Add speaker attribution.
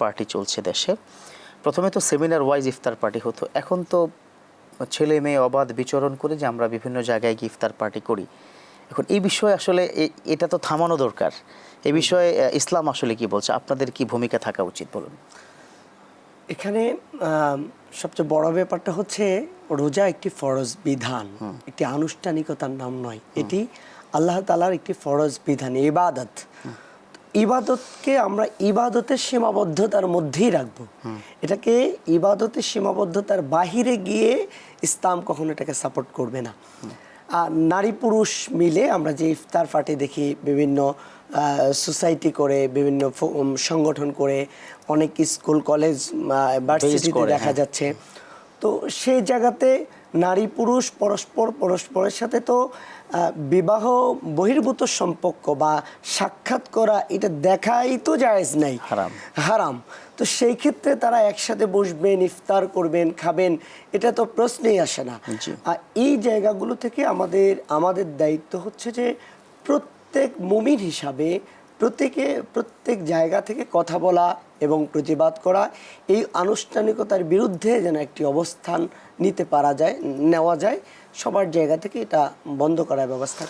Speaker 1: Party চলছে দেশে। প্রথমে তো সেমিনার ওয়াইজ ইফতার পার্টি হতো, এখন তো ছেলে মেয়ে অবাধ বিচরণ করে যে আমরা বিভিন্ন জায়গায় গিয়ে ইফতার পার্টি করি। এখন এই বিষয়ে আসলে এটা তো থামানো দরকার। এই বিষয়ে ইসলাম আসলে কি বলছে, আপনাদের কি ভূমিকা থাকা উচিত বলুন?
Speaker 2: এখানে সবচেয়ে বড় ব্যাপারটা হচ্ছে রোজা একটি ফরজ বিধান, একটি আনুষ্ঠানিকতার নাম নয়। এটি আল্লাহ তাআলার একটি ফরজ বিধান, ইবাদত। ইবাদতকে আমরা ইবাদতের সীমাবদ্ধতার মধ্যেই রাখবো। এটাকে ইবাদতের সীমাবদ্ধতার বাহিরে গিয়ে ইসলাম কখনো এটাকে সাপোর্ট করবে না। আর নারী পুরুষ মিলে আমরা যে ইফতার পার্টি দেখি, বিভিন্ন সোসাইটি করে, বিভিন্ন সংগঠন করে, অনেক স্কুল কলেজ ভার্সিটিতে দেখা যাচ্ছে। তো সেই জায়গাতে নারী পুরুষ পরস্পরের সাথে তো বিবাহ বহির্ভূত সম্পর্ক বা সাক্ষাৎ করা, এটা দেখাই তো জায়েজ নাই, হারাম। তো সেই ক্ষেত্রে তারা একসাথে বসবেন, ইফতার করবেন, খাবেন, এটা তো প্রশ্নেই আসে না। আর এই জায়গাগুলো থেকে আমাদের দায়িত্ব হচ্ছে যে প্রত্যেক মুমিন হিসাবে প্রত্যেক জায়গা থেকে কথা বলা এবং প্রতিবাদ করা, এই আনুষ্ঠানিকতার বিরুদ্ধে যেন একটি অবস্থান নেওয়া যায়, সবার জায়গা থেকে এটা বন্ধ করার ব্যবস্থা।